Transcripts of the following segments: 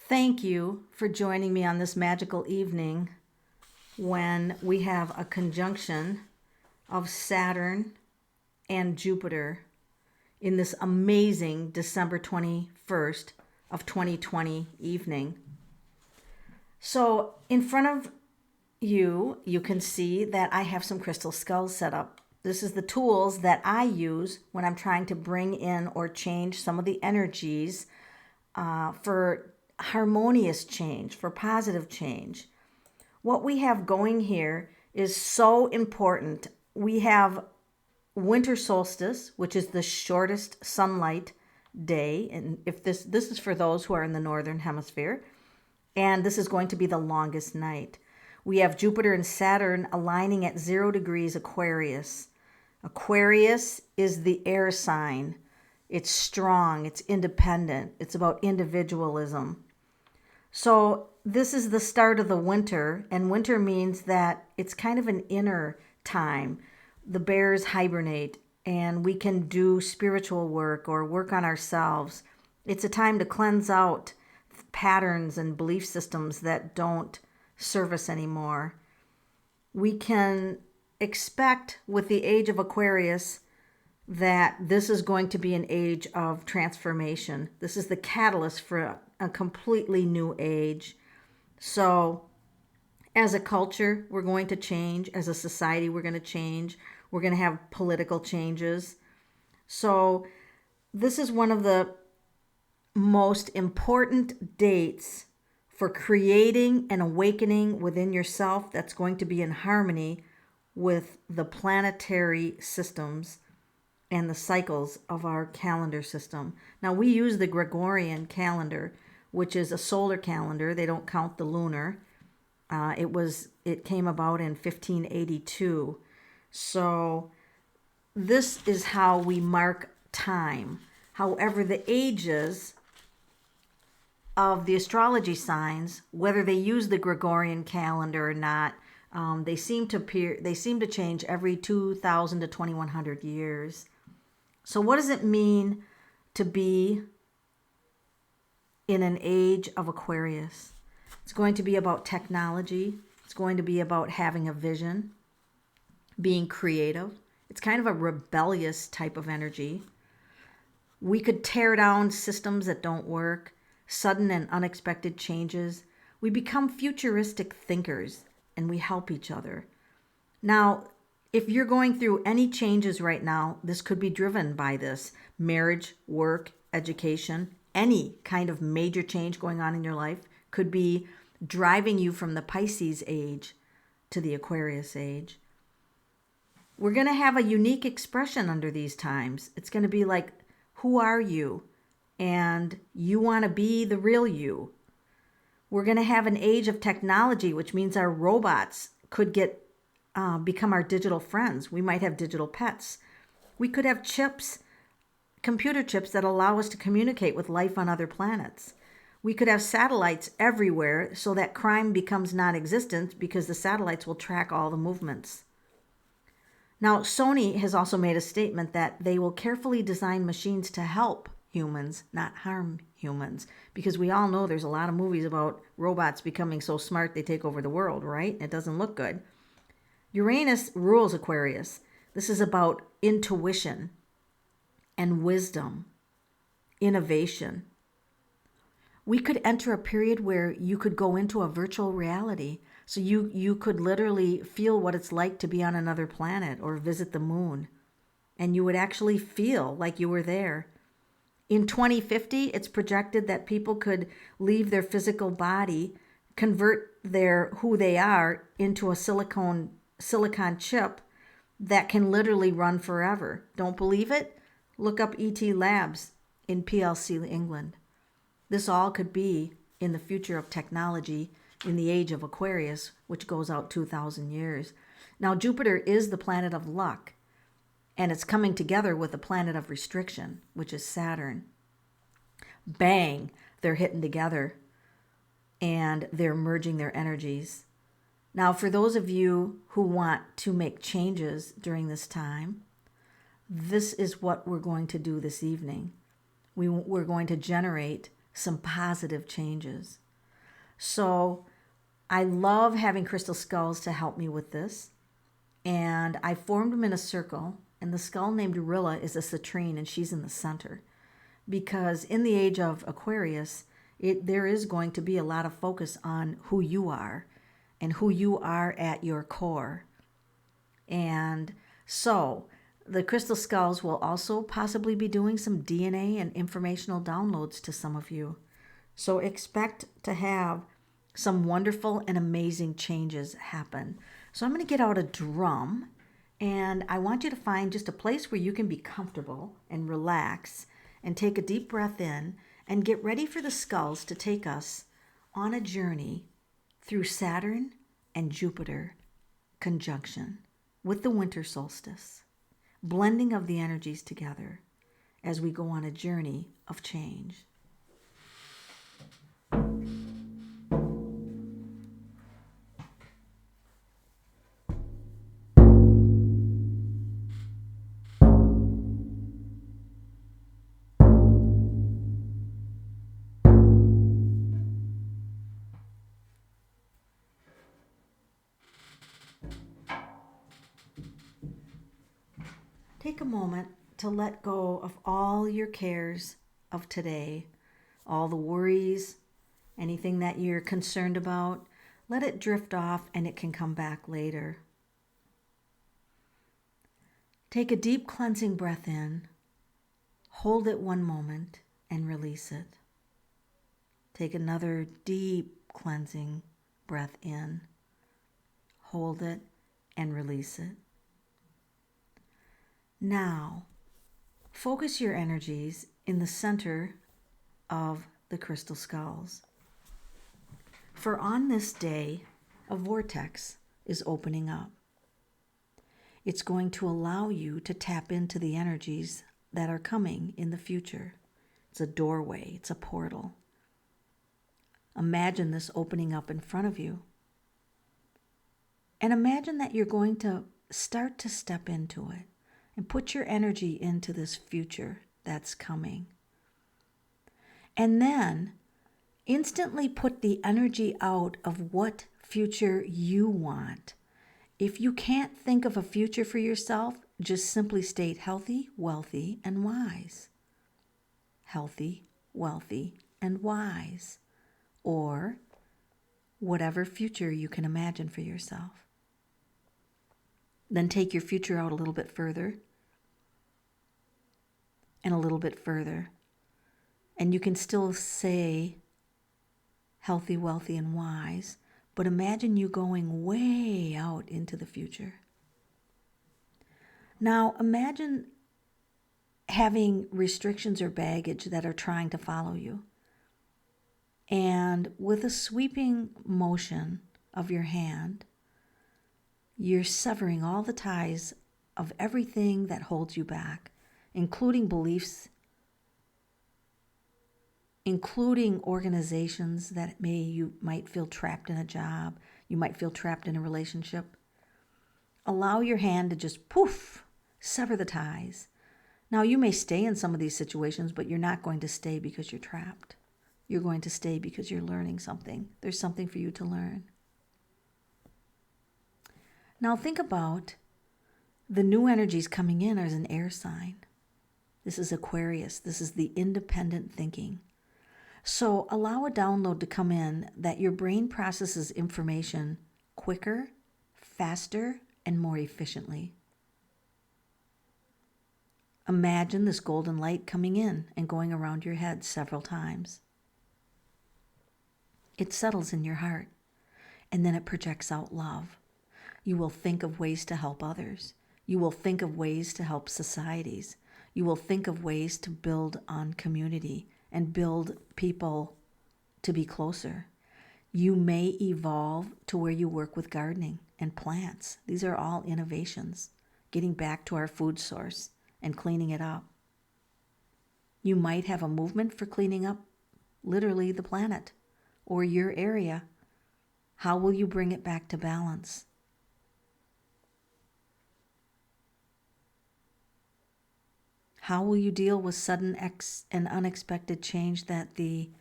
Thank you for joining me on this magical evening when we have a conjunction of Saturn and Jupiter in this amazing December 21st of 2020 evening. So in front of you, you can see that I have some crystal skulls set up. This is the tools that I use when I'm trying to bring in or change some of the energies for harmonious change, for positive change. What we have going here is so important. We have winter solstice, which is the shortest sunlight day, and if this is for those who are in the northern hemisphere, and this is going to be the longest night. We have Jupiter and Saturn aligning at 0 degrees Aquarius. Aquarius is the air sign. It's strong, it's independent, it's about individualism. So this is the start of the winter, and winter means that it's kind of an inner time. The bears hibernate, and we can do spiritual work or work on ourselves. It's a time to cleanse out patterns and belief systems that don't serve us anymore. We can expect with the age of Aquarius that this is going to be an age of transformation. This is the catalyst for a completely new age. So as a culture, we're going to change. As a society, we're going to change. We're going to have political changes. So this is one of the most important dates for creating an awakening within yourself that's going to be in harmony with the planetary systems and the cycles of our calendar system. Now, we use the Gregorian calendar, which is a solar calendar. They don't count the lunar. It came about in 1582. So this is how we mark time. However, the ages of the astrology signs, whether they use the Gregorian calendar or not, they seem to change every 2,000 to 2,100 years. So what does it mean to be in an age of Aquarius? It's going to be about technology. It's going to be about having a vision, being creative. It's kind of a rebellious type of energy. We could tear down systems that don't work, sudden and unexpected changes. We become futuristic thinkers and we help each other. Now, if you're going through any changes right now, this could be driven by this. Marriage, work, education, any kind of major change going on in your life could be driving you from the Pisces age to the Aquarius age. We're going to have a unique expression under these times. It's going to be like, who are you? And you want to be the real you. We're going to have an age of technology, which means our robots could become our digital friends. We might have digital pets. We could have chips, computer chips that allow us to communicate with life on other planets. We could have satellites everywhere so that crime becomes non-existent because the satellites will track all the movements. Now, Sony has also made a statement that they will carefully design machines to help humans, not harm humans, because we all know there's a lot of movies about robots becoming so smart they take over the world, right? It doesn't look good. Uranus rules Aquarius. This is about intuition and wisdom, innovation. We could enter a period where you could go into a virtual reality. So you could literally feel what it's like to be on another planet or visit the moon. And you would actually feel like you were there. In 2050, it's projected that people could leave their physical body, convert who they are into a silicon chip that can literally run forever. Don't believe it? Look up ET Labs in PLC England. This all could be in the future of technology in the age of Aquarius, which goes out 2,000 years. Now, Jupiter is the planet of luck, and it's coming together with the planet of restriction, which is Saturn. Bang, they're hitting together, and they're merging their energies. Now, for those of you who want to make changes during this time, this is what we're going to do this evening. We're going to generate some positive changes. So I love having crystal skulls to help me with this. And I formed them in a circle. And the skull named Rilla is a citrine, and she's in the center. Because in the age of Aquarius, there is going to be a lot of focus on who you are and who you are at your core. And so the crystal skulls will also possibly be doing some DNA and informational downloads to some of you. So expect to have some wonderful and amazing changes happen. So I'm going to get out a drum, and I want you to find just a place where you can be comfortable and relax and take a deep breath in and get ready for the skulls to take us on a journey through Saturn and Jupiter conjunction with the winter solstice, blending of the energies together as we go on a journey of change. Take a moment to let go of all your cares of today, all the worries, anything that you're concerned about. Let it drift off and it can come back later. Take a deep cleansing breath in, hold it one moment, and release it. Take another deep cleansing breath in, hold it, and release it. Now, focus your energies in the center of the crystal skulls. For on this day, a vortex is opening up. It's going to allow you to tap into the energies that are coming in the future. It's a doorway, it's a portal. Imagine this opening up in front of you. And imagine that you're going to start to step into it and put your energy into this future that's coming. And then instantly put the energy out of what future you want. If you can't think of a future for yourself, just simply state healthy, wealthy, and wise. Healthy, wealthy, and wise. Or whatever future you can imagine for yourself. Then take your future out a little bit further and a little bit further. And you can still say healthy, wealthy, and wise, but imagine you going way out into the future. Now imagine having restrictions or baggage that are trying to follow you. And with a sweeping motion of your hand, you're severing all the ties of everything that holds you back, including beliefs, including organizations that you might feel trapped in a job, you might feel trapped in a relationship. Allow your hand to just poof, sever the ties. Now you may stay in some of these situations, but you're not going to stay because you're trapped. You're going to stay because you're learning something. There's something for you to learn. Now think about the new energies coming in as an air sign. This is Aquarius. This is the independent thinking. So allow a download to come in that your brain processes information quicker, faster, and more efficiently. Imagine this golden light coming in and going around your head several times. It settles in your heart, and then it projects out love. You will think of ways to help others. You will think of ways to help societies. You will think of ways to build on community and build people to be closer. You may evolve to where you work with gardening and plants. These are all innovations, getting back to our food source and cleaning it up. You might have a movement for cleaning up literally the planet or your area. How will you bring it back to balance? How will you deal with sudden and unexpected change that the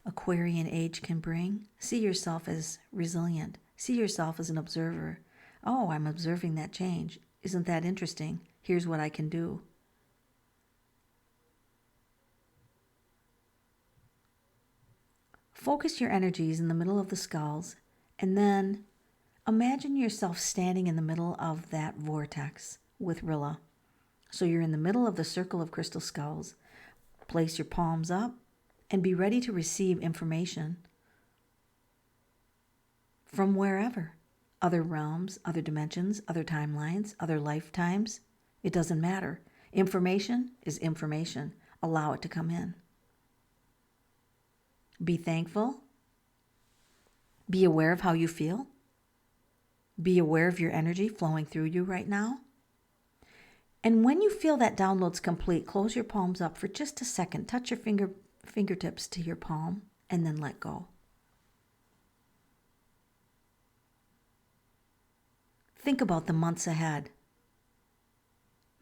Aquarian age can bring. See yourself as resilient. See yourself as an observer. Oh, I'm observing that change. Isn't that interesting? Here's what I can do. Focus your energies in the middle of the skulls, and then imagine yourself standing in the middle of that vortex with Rilla. So you're in the middle of the circle of crystal skulls. Place your palms up and be ready to receive information from wherever. Other realms, other dimensions, other timelines, other lifetimes. It doesn't matter. Information is information. Allow it to come in. Be thankful. Be aware of how you feel. Be aware of your energy flowing through you right now. And when you feel that download's complete, close your palms up for just a second. Touch your fingertips to your palm and then let go. Think about the months ahead.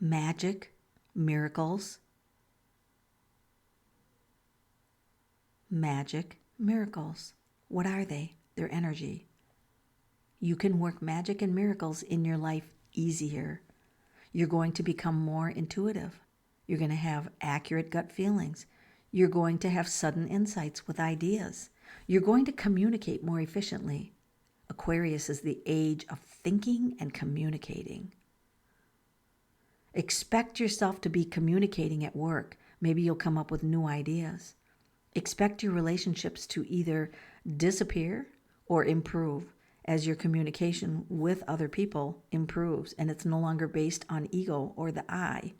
Magic, miracles. Magic, miracles. What are they? They're energy. You can work magic and miracles in your life easier. You're going to become more intuitive. You're going to have accurate gut feelings. You're going to have sudden insights with ideas. You're going to communicate more efficiently. Aquarius is the age of thinking and communicating. Expect yourself to be communicating at work. Maybe you'll come up with new ideas. Expect your relationships to either disappear or improve as your communication with other people improves, and it's no longer based on ego or the I,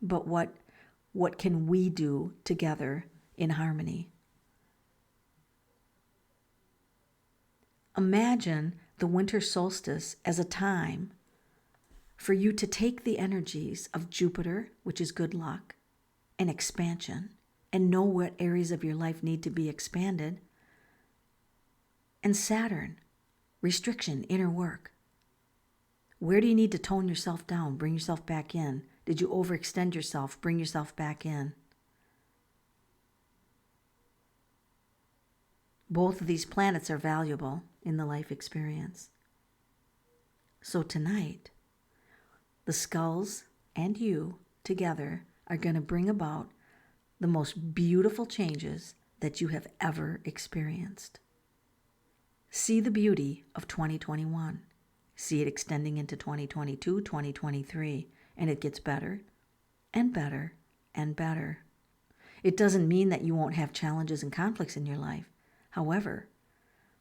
but what can we do together in harmony? Imagine the winter solstice as a time for you to take the energies of Jupiter, which is good luck, and expansion, and know what areas of your life need to be expanded, and Saturn, restriction, inner work. Where do you need to tone yourself down? Bring yourself back in. Did you overextend yourself? Bring yourself back in. Both of these planets are valuable in the life experience. So tonight, the skulls and you together are going to bring about the most beautiful changes that you have ever experienced. See the beauty of 2021. See it extending into 2022, 2023, and it gets better and better and better. It doesn't mean that you won't have challenges and conflicts in your life. However,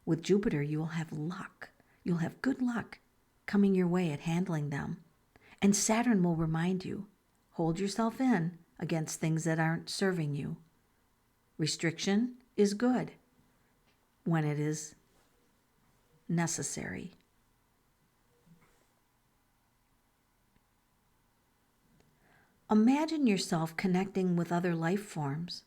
with Jupiter, you will have luck. You'll have good luck coming your way at handling them. And Saturn will remind you, hold yourself in against things that aren't serving you. Restriction is good when it is necessary. Imagine yourself connecting with other life forms.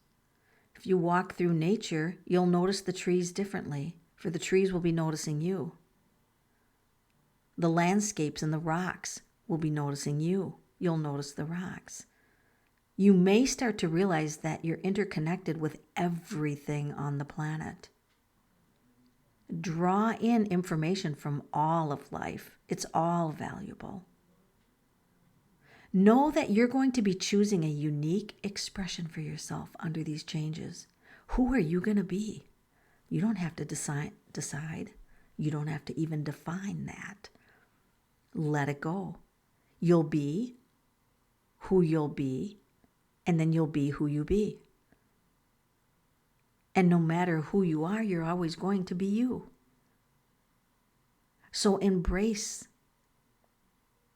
If you walk through nature, you'll notice the trees differently, for the trees will be noticing you. The landscapes and the rocks will be noticing you. You'll notice the rocks. You may start to realize that you're interconnected with everything on the planet. Draw in information from all of life. It's all valuable. Know that you're going to be choosing a unique expression for yourself under these changes. Who are you going to be? You don't have to decide. You don't have to even define that. Let it go. You'll be who you'll be, and then you'll be who you be. And no matter who you are, you're always going to be you. So embrace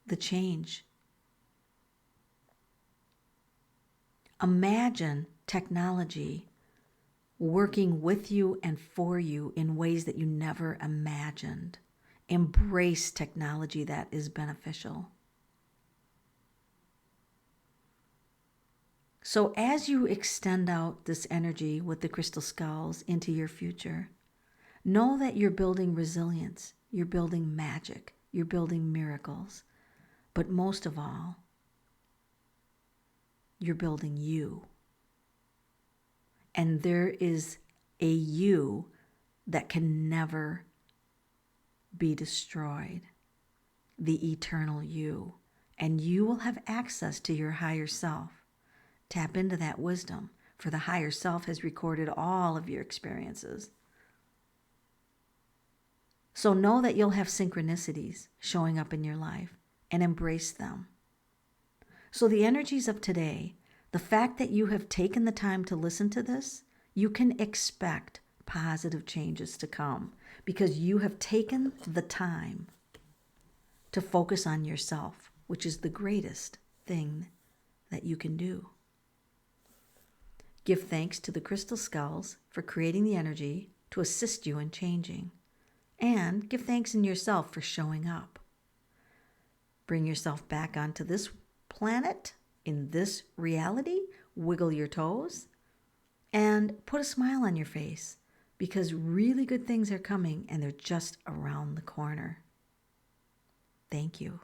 the change. Imagine technology working with you and for you in ways that you never imagined. Embrace technology that is beneficial. So as you extend out this energy with the crystal skulls into your future, know that you're building resilience, you're building magic, you're building miracles, but most of all, you're building you. And there is a you that can never be destroyed, the eternal you. And you will have access to your higher self. Tap into that wisdom, for the higher self has recorded all of your experiences. So know that you'll have synchronicities showing up in your life and embrace them. So the energies of today, the fact that you have taken the time to listen to this, you can expect positive changes to come because you have taken the time to focus on yourself, which is the greatest thing that you can do. Give thanks to the crystal skulls for creating the energy to assist you in changing. And give thanks in yourself for showing up. Bring yourself back onto this planet, in this reality, wiggle your toes, and put a smile on your face because really good things are coming and they're just around the corner. Thank you.